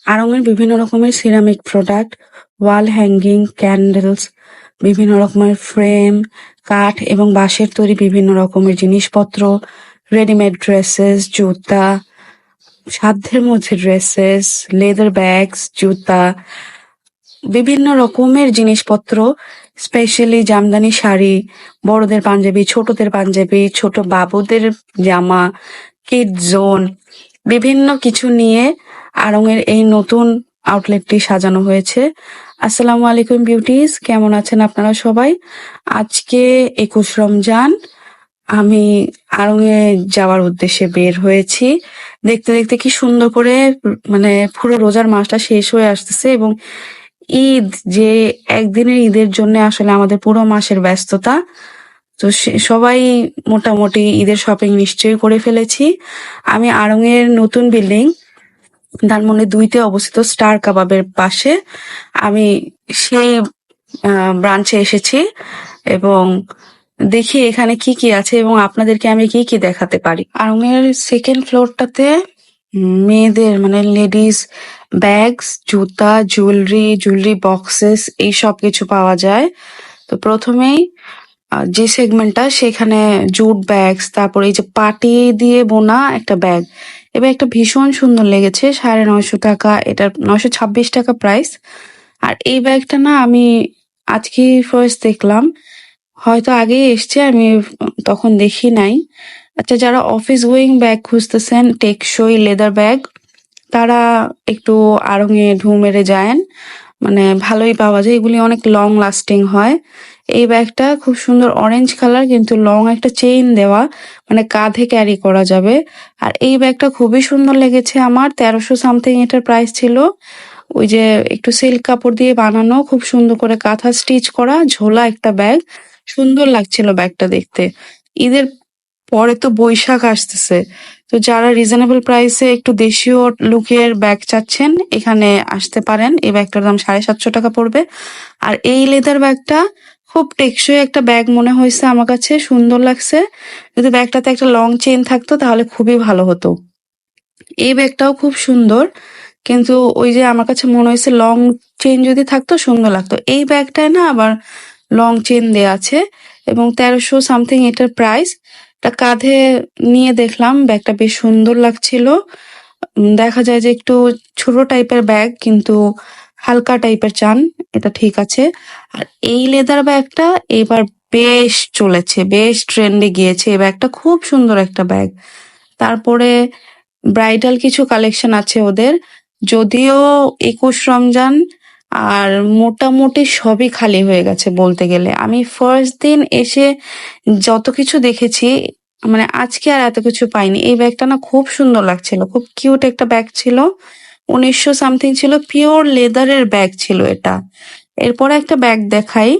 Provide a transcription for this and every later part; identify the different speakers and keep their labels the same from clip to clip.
Speaker 1: আড়ং-এর বিভিন্ন রকমের ceramic product, wall hanging, candles, বিভিন্ন রকমের ফ্রেম, কাঠ এবং বাঁশের তৈরি বিভিন্ন রকমের জিনিসপত্র, রেডিমেড ড্রেসেস, জুতা, সাধ্যের মধ্যে ড্রেসেস, লেদার ব্যাগস, জুতা, বিভিন্ন রকমের জিনিসপত্র, স্পেশালি জামদানি শাড়ি, বড়দের পাঞ্জাবি, ছোটদের পাঞ্জাবি, ছোট বাবুদের জামা, কিডস জোন, বিভিন্ন কিছু নিয়ে আড়ং-এর এই নতুন আউটলেটটি সাজানো হয়েছে। আসসালামু আলাইকুম বিউটিস, কেমন আছেন আপনারা সবাই? আজকে ২১ রমজান, আমি আড়ং-এ যাওয়ার উদ্দেশ্যে বের হয়েছি। দেখতে দেখতে কি সুন্দর করে মানে পুরো রোজার মাসটা শেষ হয়ে আসতেছে এবং ঈদ যে একদিনের ঈদের জন্য আসলে আমাদের পুরো মাসের ব্যস্ততা। তো সবাই মোটামুটি ঈদের শপিং নিশ্চয়ই করে ফেলেছি। আমি আড়ং-এর নতুন বিল্ডিং ধানমন্ডি ২-তে অবস্থিত স্টার কাবাবের পাশে আমি সেই ব্রাঞ্চে এসেছি এবং দেখি এখানে কি কি আছে এবং আপনাদেরকে আমি কি কি দেখাতে পারি। আড়ং-এর সেকেন্ড ফ্লোরটাতে মেয়েদের মানে লেডিস ব্যাগস, জুতা, জুয়েলারি বক্সেস এই সব কিছু পাওয়া যায়। তো প্রথমেই যে সেগমেন্টটা সেখানে জুট ব্যাগস, তারপর এই যে পাটি দিয়ে বোনা একটা ব্যাগ, এই ব্যাগটা ভীষণ সুন্দর লেগেছে, ৯৫০ টাকা, এটার ৯২৬ টাকা প্রাইস। আর এই ব্যাগটা না আমি আজকে ফার্স্ট দেখলাম, হয়তো আগেই এসছে, আমি তখন দেখি নাই। আচ্ছা, যারা অফিস গোয়িং ব্যাগ খুঁজতেছেন, টেকসই লেদার ব্যাগ, তারা একটু আড়ং-এ ঢু মেরে যায়েন, মানে ভালোই পাওয়া যায়, এগুলি অনেক লং লাস্টিং হয়। এই ব্যাগটা খুব সুন্দর অরেঞ্জ কালার, কিন্তু লং একটা চেইন দেওয়া, মানে কাঁধে ক্যারি করা যাবে। আর এই ব্যাগটা খুবই সুন্দর লেগেছে আমার, ১৩০০ সামথিং এটার প্রাইস ছিল। ওই যে একটু সিল্ক কাপড় দিয়ে বানানো, খুব সুন্দর করে কাঁথা স্টিচ করা, ঝোলা একটা ব্যাগ, সুন্দর লাগছিল ব্যাগটা দেখতে। ঈদের পরে তো বৈশাখ আসতেছে, তো যারা রিজনেবল প্রাইসে একটু দেশীয় লুকের ব্যাগ চাচ্ছেন এখানে আসতে পারেন। এই ব্যাগটার দাম ৭৫০ টাকা পড়বে। আর এই লেদার ব্যাগটা খুব টেকসই একটা ব্যাগ মনে হয়েছে আমার কাছে, সুন্দর লাগছে। যদি ব্যাগটাতে একটা লং চেইন থাকতো তাহলে খুবই ভালো হতো। এই ব্যাগটাও খুব সুন্দর, কিন্তু ওই যে আমার কাছে মনে হয়েছে লং চেইন যদি থাকতো সুন্দর লাগতো। এই ব্যাগটায় না আবার লং চেইন দেয়া আছে এবং ১৩০০ সামথিং এটার প্রাইস। এটা কাঁধে নিয়ে দেখলাম, ব্যাগটা বেশ সুন্দর লাগছিল। দেখা যায় যে একটু ছোট টাইপের ব্যাগ, কিন্তু হালকা টাইপের চান, এটা ঠিক আছে। আর এই লেদার ব্যাগটা এবার বেশ চলেছে, বেশ ট্রেন্ডে গিয়েছে। এই ব্যাগটা খুব সুন্দর একটা ব্যাগ। তারপরে ব্রাইডাল কিছু কালেকশন আছে ওদের, যদিও ২১ রমজান আর মোটামুটি সবই খালি হয়ে গেছে বলতে গেলে। আমি ফার্স্ট দিন এসে যত কিছু দেখেছি, মানে আজকে আর এত কিছু পাইনি। এই ব্যাগটা না খুব সুন্দর লাগছিল, খুব কিউট একটা ব্যাগ ছিল, ১৯০০ সামথিং ছিল, পিওর লেদারের ব্যাগ ছিল এটা। এরপরে একটা ব্যাগ দেখাই,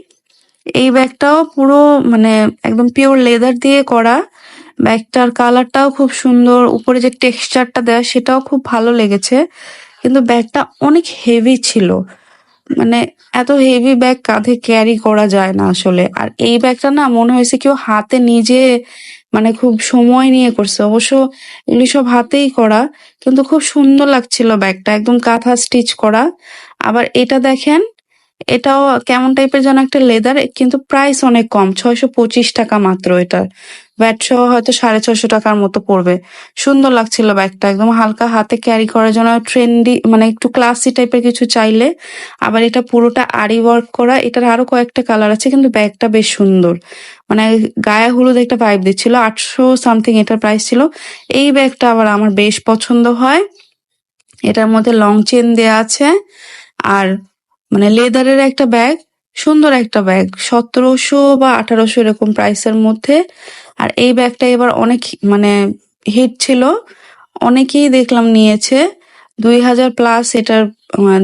Speaker 1: এই ব্যাগটাও পুরো মানে একদম পিওর লেদার দিয়ে করা। ব্যাগটার কালারটাও খুব সুন্দর, উপরে যে টেক্সচারটা দেওয়া সেটাও খুব ভালো লেগেছে, কিন্তু ব্যাগটা অনেক হেভি ছিল, মানে এত হেভি ব্যাগ কাঁধে ক্যারি করা যায় না আসলে। আর এই ব্যাগটা না মনে হয়েছে কেউ হাতে নিজে মানে খুব সময় নিয়ে করছে, অবশ্য এগুলি সব হাতেই করা, কিন্তু খুব সুন্দর লাগছিল ব্যাগটা, একদম কাঁথা স্টিচ করা। আবার এটা দেখেন, এটাও কেমন টাইপের যেন একটা লেদার, কিন্তু প্রাইস অনেক কম, ৬২৫ টাকা মাত্র। এটা ভ্যাট সহ হয়তো ৬৫০ টাকার মতো পড়বে। সুন্দর লাগছিল ব্যাগটা, একদম হালকা হাতে ক্যারি করার জন্য, ট্রেন্ডি মানে একটু ক্লাসি টাইপের কিছু চাইলে। আবার এটা পুরোটা আরি ওয়ার্ক করা, এটার আরো কয়েকটা কালার আছে, কিন্তু ব্যাগটা বেশ সুন্দর, মানে গায়ে হলুদ একটা ভাইব দিচ্ছিল। ৮০০ সামথিং এটার প্রাইস ছিল। এই ব্যাগটা আবার আমার বেশ পছন্দ হয়, এটার মধ্যে লং চেন দেয়া আছে। আর মানে লেদারের একটা ব্যাগ, সুন্দর একটা ব্যাগ, ১৭০০ বা ১৮০০ এরকম প্রাইসের মধ্যে। আর এই ব্যাগটা এবার অনেক মানে হিট ছিল, অনেকেই দেখলাম নিয়েছে। ২০০০ প্লাস এটার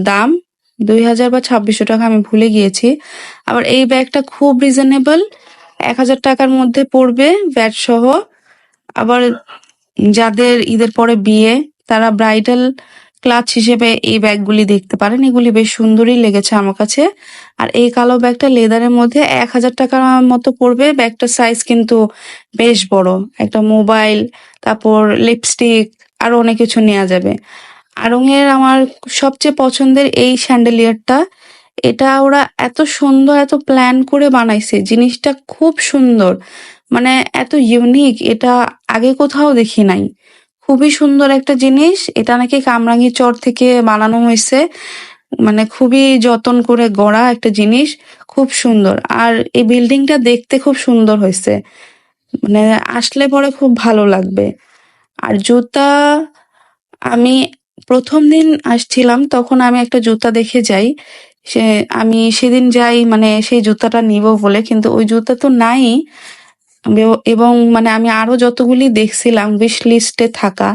Speaker 1: দাম, ২০০০ বা ২৬০০ টাকা, আমি ভুলে গিয়েছি। আবার এই ব্যাগটা খুব রিজনেবল, ১০০০ টাকার মধ্যে পড়বে ভ্যাট সহ। আবার যাদের ঈদের পরে বিয়ে, তারা ব্রাইডাল ক্লাচ হিসেবে এই ব্যাগগুলি দেখতে পারেন, এগুলি বেশ সুন্দরই লেগেছে আমার কাছে। আর এই কালো ব্যাগটা লেদারের মধ্যে ১০০০ টাকার মতো পড়বে। ব্যাগটার সাইজ কিন্তু বেশ বড়, একটা মোবাইল, তারপর লিপস্টিক, আরো অনেক কিছু নেওয়া যাবে। আড়ং-এর আমার সবচেয়ে পছন্দের এই স্যান্ডেলিয়ারটা। এটা ওরা এত সুন্দর, এত প্ল্যান করে বানাইছে। জিনিসটা খুব সুন্দর। মানে এত ইউনিক, এটা আগে কোথাও দেখি নাই। খুবই সুন্দর একটা জিনিস। এটা নাকি কামরাঙ্গীরচর থেকে বানানো হইছে। মানে খুবই যতন করে গড়া একটা জিনিস। খুব সুন্দর। আর এই বিল্ডিংটা দেখতে খুব সুন্দর হইছে। মানে আসলে পরে খুব ভালো লাগবে। আর জুতা, আমি ১ম দিন আসছিলাম তখন আমি একটা জুতা দেখে যাই। সে আমি সেদিন যাই মানে সেই জুতাটা নিবো বলে, কিন্তু ওই জুতা তো নাই। এবং মানে আমি আরো যতগুলি দেখছিলাম উইশ লিস্টে থাকা,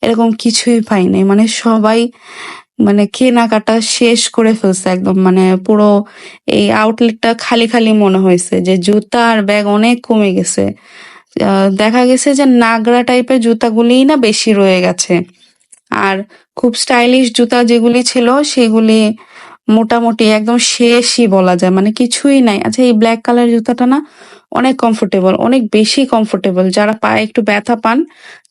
Speaker 1: এরকম কিছুই পাই নাই। মানে সবাই মানে কেনাকাটা শেষ করে ফেলছে একদম। মানে পুরো এই আউটলেটটা খালি, খালি মনে হয়েছে যে জুতা আর ব্যাগ অনেক কমে গেছে। দেখা গেছে যে নাগরা টাইপের জুতাগুলিই না বেশি রয়ে গেছে। আর খুব স্টাইলিশ জুতা যেগুলি ছিল সেগুলি মোটামুটি একদম শেষই বলা যায়, মানে কিছুই নাই। আচ্ছা, এই ব্ল্যাক কালার জুতাটা না অনেক কমফোর্টেবল, অনেক বেশি কমফোর্টেবল। যারা পায়ে একটু ব্যথা পান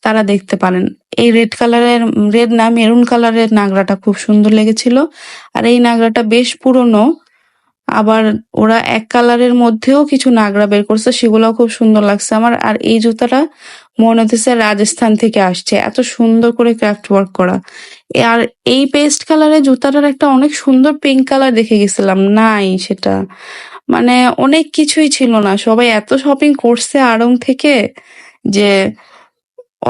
Speaker 1: তারা দেখতে পারেন। এই রেড কালারের, রেড না মেরুন কালারের নাগরাটা খুব সুন্দর লেগেছিল। আর এই নাগরাটা বেশ পুরনো। আবার ওরা এক কালারের মধ্যেও কিছু নাগরা বের করছে, সেগুলোও খুব সুন্দর লাগছে আমার। আর এই জুতাটা মনে হতেছে রাজস্থান থেকে আসছে, এত সুন্দর করে ক্রাফট ওয়ার্ক করা। আর এই পেস্ট কালারের জুতাটার একটা অনেক সুন্দর পিঙ্ক কালার দেখে গেছিলাম, নাই সেটা। মানে অনেক কিছুই ছিল না। সবাই এত শপিং করছে আড়ং থেকে যে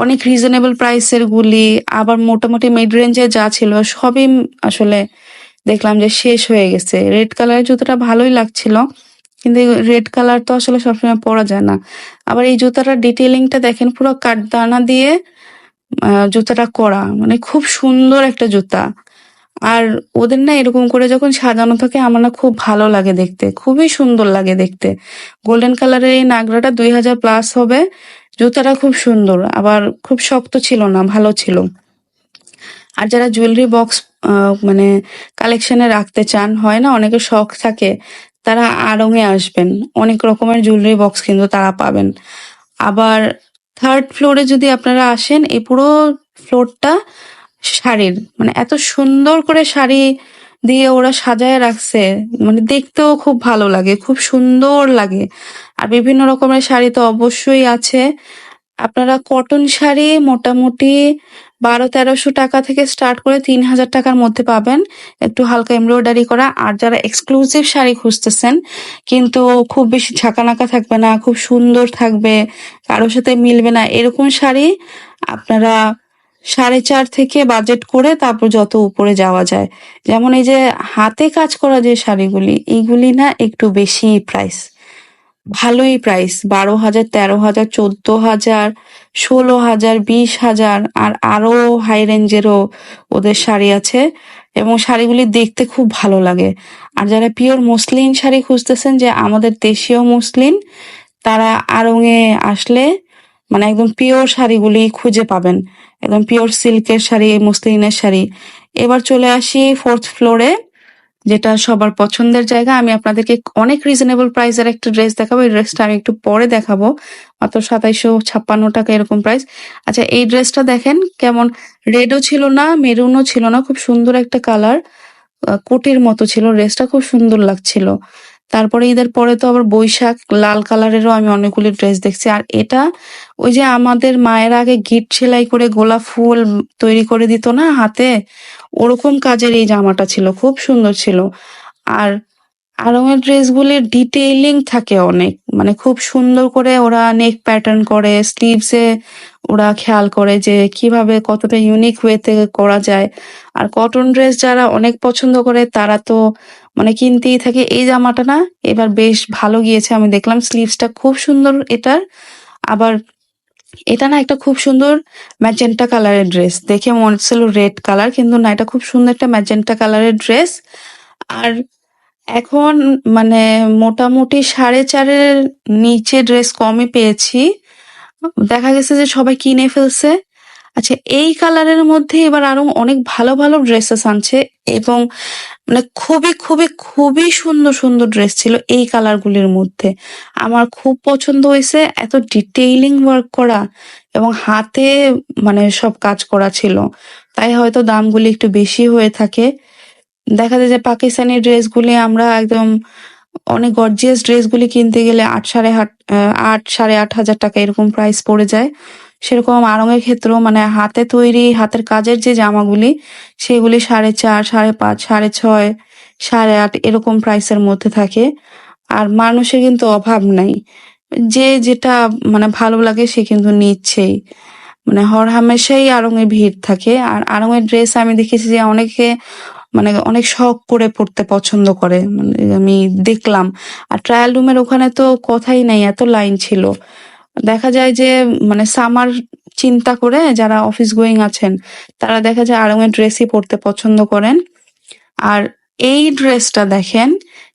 Speaker 1: অনেক রিজনেবল প্রাইসের গুলি, আবার মোটামুটি মিড রেঞ্জে যা ছিল সবই আসলে দেখলাম যে শেষ হয়ে গেছে। রেড কালারের জুতোটা ভালোই লাগছিল, কিন্তু রেড কালার তো আসলে সবসময় পরা যায় না। আবার এই জুতাটার ডিটেইলিংটা দেখেন, পুরো কাঠদানা দিয়ে জুতাটা করা, মানে খুব সুন্দর একটা জুতা। আর ওদের না এরকম করে যখন সাজানো থাকে আমার না খুব ভালো লাগে দেখতে, খুবই সুন্দর লাগে দেখতে। গোল্ডেন কালারের এই নাগরাটা ২০০০ প্লাস হবে। জুতাটা খুব সুন্দর, আবার খুব শক্ত ছিল না, ভালো ছিল। আর যারা জুয়েলারি বক্স মানে কালেকশনে রাখতে চান, হয় না অনেকের শখ থাকে, তারা আড়ং-এ আসবেন। অনেক রকমের জুয়েলারি বক্স কিন্তু তারা পাবেন। আবার 3rd ফ্লোরে যদি আপনারা আসেন, এই পুরো ফ্লোরটা শাড়ির, মানে এত সুন্দর করে শাড়ি দিয়ে ওরা সাজায় রাখছে, মানে দেখতেও খুব ভালো লাগে, খুব সুন্দর লাগে। আর বিভিন্ন রকমের শাড়ি তো অবশ্যই আছে। আপনারা কটন শাড়ি মোটামুটি ১২-১৩০০ টাকা থেকে স্টার্ট করে ৩০০০ টাকার মধ্যে পাবেন, একটু হালকা এমব্রয়ডারি করা। আর যারা এক্সক্লুসিভ শাড়ি খুঁজতেছেন, কিন্তু খুব বেশি ঝাঁকানাকা থাকবে না, খুব সুন্দর থাকবে, কারোর সাথে মিলবে না, এরকম শাড়ি আপনারা ৪.৫ থেকে বাজেট করে তারপর যত উপরে যাওয়া যায়। যেমন এই যে হাতে কাজ করা যে শাড়িগুলি, এইগুলি না একটু বেশি প্রাইস, ভালোই প্রাইস। ১২,০০০, ১৩,০০০, ১৪,০০০, ১৬,০০০, ২০,০০০, আর আরো হাই রেঞ্জেরও ওদের শাড়ি আছে, এবং শাড়িগুলি দেখতে খুব ভালো লাগে। আর যারা পিওর মসলিন শাড়ি খুঁজতেছেন, যে আমাদের দেশীয় মসলিন, তারা আড়ং-এ আসলে মানে একদম পিওর শাড়িগুলি খুঁজে পাবেন। একদম পিওর সিল্কের শাড়ি, মসলিনের শাড়ি। এবার চলে আসি 4th ফ্লোরে, যেটা সবার পছন্দের জায়গা। আমি আপনাদেরকে অনেক রিজনেবল প্রাইসের একটা ড্রেস দেখাবো। এই ড্রেসটা আমি একটু পরে দেখাবো। মাত্র ২৭৫৬ টাকা এরকম প্রাইস। আচ্ছা, এই ড্রেসটা দেখেন কেমন, রেডও ছিল না, মেরুনও ছিল না, খুব সুন্দর একটা কালার, কোটির মতো ছিল। ড্রেসটা খুব সুন্দর লাগছিল। তারপরে ঈদের পরে তো আবার বৈশাখ, লাল কালারেরও আমি অনেকগুলি ড্রেস দেখছি। আর এটা ওই যে আমাদের মায়েরা আগে গিট সেলাই করে গোলাপ ফুল তৈরি করে দিত না হাতে, ওরকম কাজের এই জামাটা ছিল, খুব সুন্দর ছিল। আর আড়ং-এর ড্রেসগুলির ডিটেইলিং থাকে অনেক, মানে খুব সুন্দর করে ওরা নেক প্যাটার্ন করে, স্লিভসে ওরা খেয়াল করে যে কিভাবে কতটা ইউনিক ওয়েতে করা যায়। আর কটন ড্রেস যারা অনেক পছন্দ করে তারা তো মানে কিনতেই থাকে। এই জামাটা না এবার বেশ ভালো গিয়েছে, আমি দেখলাম স্লিভসটা খুব সুন্দর এটার। আবার এটা না একটা খুব সুন্দর ম্যাজেন্টা কালারের ড্রেস, দেখে মনে হচ্ছিল রেড কালার, কিন্তু না, এটা খুব সুন্দর একটা ম্যাজেন্টা কালারের ড্রেস। আর এখন মানে মোটামুটি ৪.৫-এর নিচে ড্রেস কমই পেয়েছি। দেখা গেছে যে সবাই কিনে ফেলছে। আচ্ছা, এই কালারের মধ্যে এবার আরো অনেক ভালো, ভালো ড্রেসেস আনছে, এবং মানে খুবই, খুবই, খুবই সুন্দর, সুন্দর ড্রেস ছিল এই কালার গুলির মধ্যে। আমার খুব পছন্দ হয়েছে, এত ডিটেইলিং ওয়ার্ক করা, এবং হাতে মানে সব কাজ করা ছিল, তাই হয়তো দামগুলি একটু বেশি হয়ে থাকে। দেখা যায় যে পাকিস্তানি ড্রেসগুলি আমরা একদম অনেক গর্জিয়াস ড্রেসগুলি কিনতে গেলে 8,500 8,500 টাকা এরকম প্রাইস পড়ে যায়। সেরকম আড়ং-এর ক্ষেত্রেও মানে হাতে তৈরি হাতের কাজের যে জামাগুলি সেগুলি 4,500 5,500 6,500 8,500 এরকম প্রাইসের মধ্যে থাকে। আর মানুষের কিন্তু অভাব নাই, যে যেটা মানে ভালো লাগে সে কিন্তু নিচ্ছেই। মানে হরহামেশাই আড়ং-এ ভিড় থাকে। আর আড়ং-এর ড্রেস আমি দেখেছি যে অনেকে মানে অনেক শখ করে পড়তে পছন্দ করে, মানে আমি দেখলাম। আর ট্রায়াল রুমের ওখানে তো কথাই নাই, এত লাইন ছিল। দেখা যায় যে মানে সামার চিন্তা করে যারা অফিস গোয়িং আছেন তারা দেখা যায় আড়ং-এর ড্রেসই পড়তে পছন্দ করেন। আর এই ড্রেসটা দেখেন,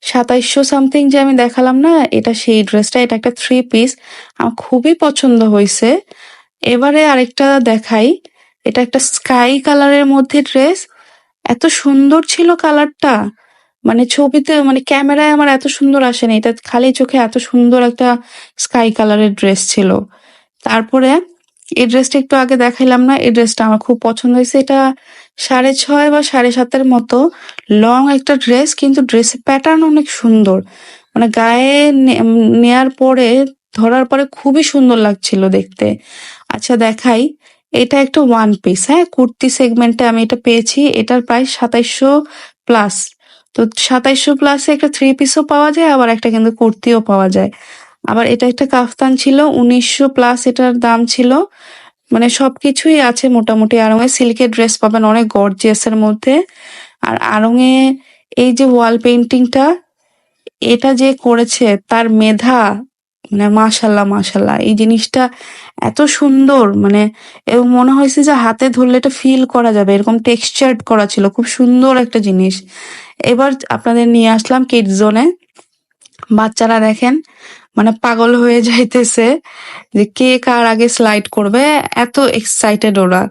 Speaker 1: ২৭০০ সামথিং যে আমি দেখালাম না, এটা সেই ড্রেসটা। এটা একটা 3 পিস, আমার খুবই পছন্দ হয়েছে। এবারে আরেকটা দেখাই, এটা একটা স্কাই কালারের মধ্যে ড্রেস। এত সুন্দর ছিল কালারটা, মানে ছবিতে মানে ক্যামেরায় আমার এত সুন্দর আসেনি, এটা খালি চোখে এত সুন্দর একটা স্কাই কালারের ড্রেস ছিল। তারপরে এই ড্রেসটা একটু আগে দেখাইলাম না, এই ড্রেসটা আমার খুব পছন্দ হয়েছে। এটা 6.5 বা 7.5-এর মতো লং একটা ড্রেস, কিন্তু ড্রেসের প্যাটার্ন অনেক সুন্দর। মানে গায়ে নেয়ার পরে ধরার পরে খুবই সুন্দর লাগছিল দেখতে। আচ্ছা দেখাই, এটা একটা ওয়ান পিস, হ্যাঁ, কুর্তি সেগমেন্টে আমি এটা পেয়েছি। এটার প্রাইস ২৭০০ প্লাস। তো ২৭০০ প্লাসে একটা 3 পিসও পাওয়া যায়, আবার একটা কিন্তু কুর্তিও পাওয়া যায়। আবার এটা একটা কাফতান ছিল, ১৯০০ প্লাস এটার দাম ছিল। মানে সবকিছুই আছে মোটামুটি আড়ং-এ। সিল্কের ড্রেস পাবেন অনেক গর্জিয়াস এর মধ্যে। আর আড়ং-এ এই যে ওয়াল পেইন্টিংটা, এটা যে করেছে তার মেধা, মানে মাশাল্লাহ মাশাল্লাহ। এই জিনিসটা এত সুন্দর, মানে এবং মনে হয়েছে যে হাতে ধরলে এটা ফিল করা যাবে, এরকম টেক্সচার্ড করা ছিল, খুব সুন্দর একটা জিনিস। এবার আপনাদের নিয়ে আসলাম কিডস জোনে। বাচ্চারা দেখেন মানে পাগল হয়ে যাইতেছে যে কে কার আগে স্লাইড করবে, এত এক্সাইটেড ওরা।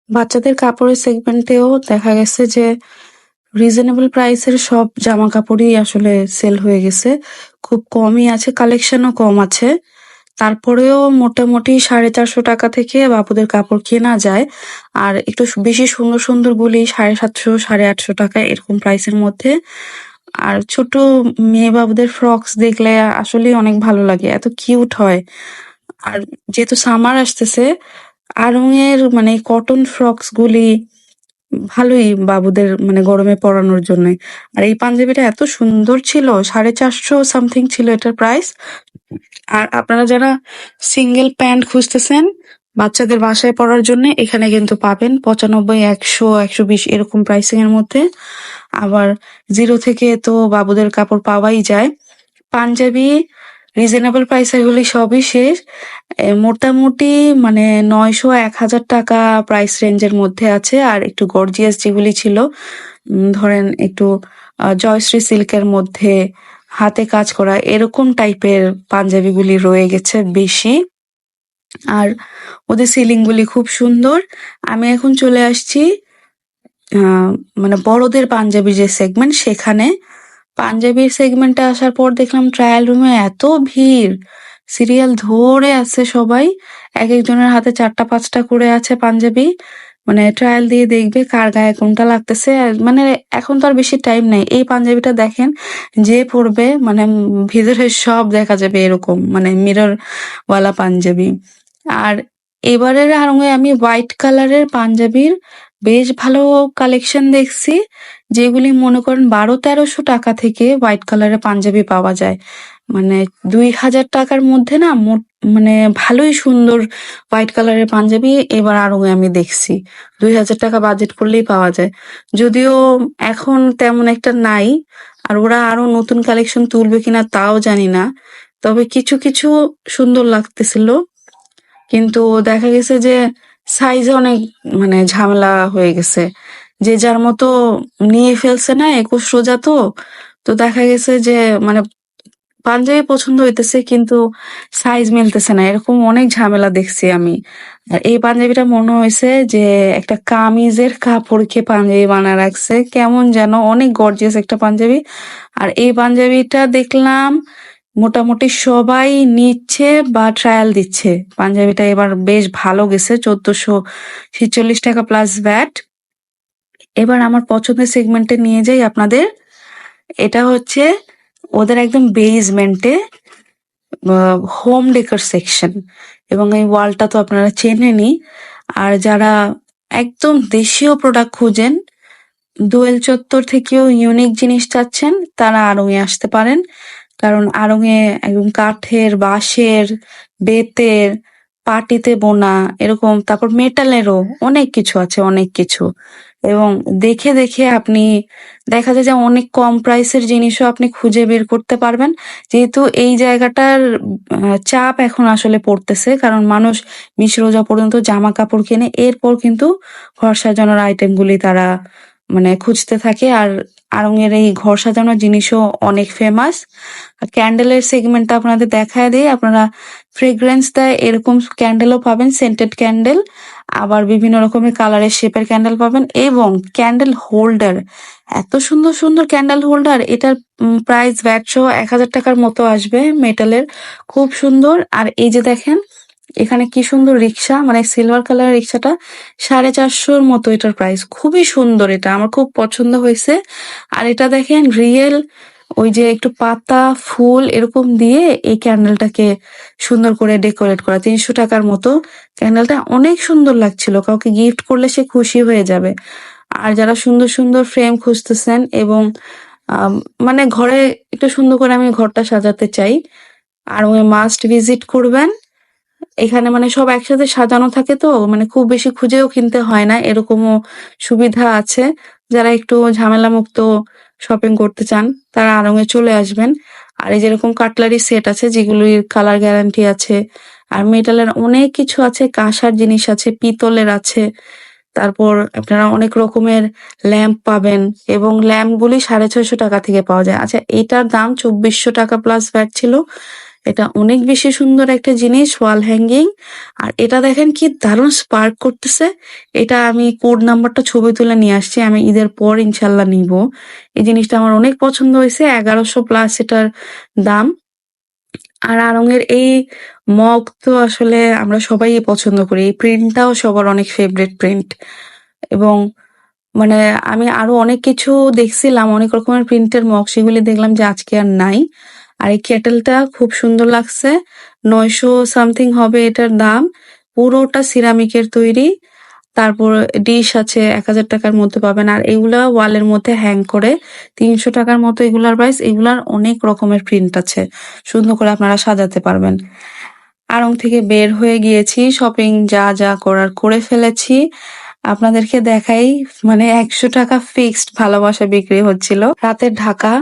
Speaker 1: বাচ্চাদের কাপড়ের সেগমেন্টেও দেখা গেছে যে রিজনেবল প্রাইসের সব জামা কাপড়ই আসলে সেল হয়ে গেছে, খুব কমই আছে, কালেকশনও কম আছে। তারপরেও মোটামুটি 450 টাকা থেকে বাবুদের কাপড় কেনা যায়। আর একটু বেশি সুন্দর সুন্দর গুলি 750 850 টাকা এরকম প্রাইসের মধ্যে। আর ছোট মেয়ে বাবুদের ফ্রকস দেখলে আসলেই অনেক ভালো লাগে, এত কিউট হয়। আর যেহেতু সামার আসতেছে, আড়ং-এর মানে কটন ফ্রকস গুলি ভালোই বাবুদের মানে গরমে পরানোর জন্য। আর এই পাঞ্জাবিটা এত সুন্দর ছিল, 450 সামথিং ছিল এটার প্রাইস। আর আপনারা যারা সিঙ্গেল প্যান্ট খুঁজতেছেন বাচ্চাদের বাসায় পরার জন্য, এখানে কিন্তু পাবেন 95 100 120 এরকম প্রাইসিং এর মধ্যে। আবার 0 থেকে তো বাবুদের কাপড় পাওয়াই যায়। পাঞ্জাবি রিজনেবল প্রাইসের গুলি সবই শেষ। মোটামুটি মানে 900 1,000 টাকা প্রাইস রেঞ্জের মধ্যে আছে। আর একটু গর্জিয়াস যেগুলি ছিল, ধরেন একটু জয়শ্রী সিল্কের মধ্যে হাতে কাজ করা এরকম টাইপের পাঞ্জাবিগুলি রয়ে গেছে বেশি। আর ওদের সিলিং গুলি খুব সুন্দর। আমি এখন চলে আসছি মানে বড়দের পাঞ্জাবি যে সেগমেন্ট সেখানে। পাঞ্জাবির সেগমেন্টে আসার পর দেখলাম ট্রায়াল রুমে এত ভিড়, সিরিয়াল ধরে আছে সবাই, এক একজনের হাতে 4টা 5টা করে আছে পাঞ্জাবি। মানে ট্রায়াল দিয়ে দেখবে কার গায়ে কোনটা লাগতেছে। মানে এখন তো আর বেশি টাইম নেই, এই পাঞ্জাবিটা দেখেন যে পরবে মানে ভিতরে সব দেখা যাবে এরকম, মানে মিরর ওয়ালা পাঞ্জাবি। আর এবারের আড়ং-এ আমি হোয়াইট কালারের পাঞ্জাবির বেশ ভালো কালেকশন দেখছি, যেগুলি মনে করেন ১২-১৩০০ টাকা থেকে হোয়াইট কালারের পাঞ্জাবি পাওয়া যায়। মানে ২,০০০ টাকার মধ্যে না মানে ভালোই সুন্দর হোয়াইট কালারের পাঞ্জাবি এবার আড়ং-এ আমি দেখছি। ২,০০০ টাকা বাজেট করলেই পাওয়া যায়। যদিও এখন তেমন একটা নাই, আর ওরা আরো নতুন কালেকশন তুলবে কিনা তাও জানি না। তবে কিছু কিছু সুন্দর লাগতেছিল, কিন্তু দেখা গেছে যে সাইজে অনেক মানে ঝামেলা হয়ে গেছে। যে যার মতো নিয়ে ফেলছে না, ২১ রোজা তো। তো দেখা গেছে যে মানে পাঞ্জাবি পছন্দ হইতেছে কিন্তু সাইজ মিলতেছে না, এরকম অনেক ঝামেলা দেখছি আমি। আর এই পাঞ্জাবিটা মনে হয়েছে যে একটা কামিজের কাপড়কে পাঞ্জাবি বানায় রাখছে, কেমন যেন অনেক গর্জিয়াস একটা পাঞ্জাবি। আর এই পাঞ্জাবিটা দেখলাম মোটামুটি সবাই নিচ্ছে বা ট্রায়াল দিচ্ছে। পাঞ্জাবিটা এবার বেশ ভালো গেছে, 1446 টাকা প্লাস ভ্যাট। এবার আমার পছন্দের সেগমেন্টে নিয়ে যাই আপনাদের। এটা হচ্ছে ওদের একদম বেজমেন্টে হোম ডেকোর সেকশন, এবং এই ওয়ালটা তো আপনারা চেনেনই। আর যারা একদম দেশীয় প্রোডাক্ট খুঁজেন, দোয়েল চত্বর থেকেও ইউনিক জিনিস চাচ্ছেন, তারা আড়ং-এ আসতে পারেন। কারণ আড়ং-এ একদম কাঠের, বাঁশের, বেতের, পাটিতে বোনা এরকম, তারপর মেটালেরও অনেক কিছু আছে, অনেক কিছু। এবং দেখে দেখে আপনি দেখা যায় যে অনেক কম প্রাইসের জিনিসও আপনি খুঁজে বের করতে পারবেন। যেহেতু এই জায়গাটার চাপ এখন আসলে পড়তেছে, কারণ মানুষ মিশ রোজা পর্যন্ত জামা কাপড় কেনে, এরপর কিন্তু ঘর সাজানোর আইটেমগুলি তারা মানে খুঁজতে থাকে। আর আড়ং-এর এই ঘর সাজানোর জিনিসও অনেক ফেমাস। ক্যান্ডেলের সেগমেন্টটা আপনাদের দেখায় দিই। আপনারা ফ্রেগ্রেন্স দেয় এরকম ক্যান্ডেলও পাবেন, সেন্টেড ক্যান্ডেল, আবার বিভিন্ন রকমের কালারের শেপের ক্যান্ডেল পাবেন, এবং ক্যান্ডেল হোল্ডার, এত সুন্দর সুন্দর ক্যান্ডেল হোল্ডার। এটার প্রাইস ভ্যাট সহ 1000 টাকার মতো আসবে, মেটালের, খুব সুন্দর। আর এই যে দেখেন এখানে কি সুন্দর রিক্সা, মানে সিলভার কালারের রিক্সাটা 450-র মতো এটার প্রাইস, খুবই সুন্দর, এটা আমার খুব পছন্দ হয়েছে। আর এটা দেখেন রিয়েল ওই যে একটু পাতা ফুল এরকম দিয়ে এই ক্যান্ডেলটাকে সুন্দর করে ডেকোরেট করা, 300 টাকার মতো। ক্যান্ডেলটা অনেক সুন্দর লাগছিল, কাউকে গিফট করলে সে খুশি হয়ে যাবে। আর যারা সুন্দর সুন্দর ফ্রেম খুঁজতেছেন এবং মানে ঘরে একটু সুন্দর করে আমি ঘরটা সাজাতে চাই, আর ওই মাস্ট ভিজিট করবেন। এখানে মানে সব একসাথে সাজানো থাকে, তো মানে খুব বেশি খুঁজেও কিনতে হয় না, এরকমও সুবিধা আছে। যারা একটু ঝামেলা মুক্ত শপিং করতে চান তারা আড়ং-এ চলে আসবেন। আর এই যেরকম কাটলারি সেট আছে যেগুলির কালার গ্যারান্টি আছে, আর মেটালের অনেক কিছু আছে, কাঁসার জিনিস আছে, পিতলের আছে। তারপর আপনারা অনেক রকমের ল্যাম্প পাবেন, এবং ল্যাম্পগুলি 650 টাকা থেকে পাওয়া যায়। আচ্ছা, এটার দাম 2400 টাকা প্লাস ভ্যাট ছিল। এটা অনেক বেশি সুন্দর একটা জিনিস, ওয়াল হ্যাঙ্গিং। আর এটা দেখেন কি দারুণ স্পার্ক করতেছে। এটা আমি কোড নাম্বারটা ছবি তুলে নিয়ে আসছি, আমি ঈদের পর ইনশাল্লাহ নিব। এই জিনিসটা আমার অনেক পছন্দ হয়েছে, 1100 প্লাস এটার দাম। আর আড়ং-এর এই মগ তো আসলে আমরা সবাই পছন্দ করি, এই প্রিন্টটাও সবার অনেক ফেভারিট প্রিন্ট। এবং মানে আমি আরো অনেক কিছু দেখছিলাম, অনেক রকমের প্রিন্টের মগ, সেগুলি দেখলাম যে আজকে আর নাই। আর এই কেটেলটা খুব সুন্দর লাগছে, 900 সামথিং হবে এটার দাম, পুরোটা সিরামিকের তৈরি। তারপর ডিশ আছে 1000 টাকার মধ্যে পাবেন। আর এগুলা ওয়ালের মধ্যে হ্যাং করে 300 টাকার মতো এগুলার প্রাইস। এগুলার অনেক রকমের প্রিন্ট আছে, সুন্দর করে আপনারা সাজাতে পারবেন। আড়ং থেকে বের হয়ে গিয়েছি, শপিং যা যা করার করে ফেলেছি। আপনাদেরকে দেখাই, মানে 100 টাকা ফিক্সড ভালোবাসা বিক্রি হচ্ছিল। রাতের ঢাকা,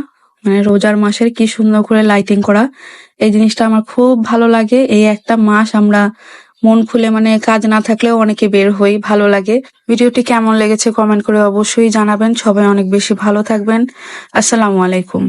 Speaker 1: মানে রোজার মাসের কি সুন্দর করে লাইটিং করা, এই জিনিসটা আমার খুব ভালো লাগে। এই একটা মাস আমরা মন খুলে, মানে কাজ না থাকলেও অনেকে বের হই, ভালো লাগে। ভিডিওটি কেমন লেগেছে কমেন্ট করে অবশ্যই জানাবেন। সবাই অনেক বেশি ভালো থাকবেন। আসসালামু আলাইকুম।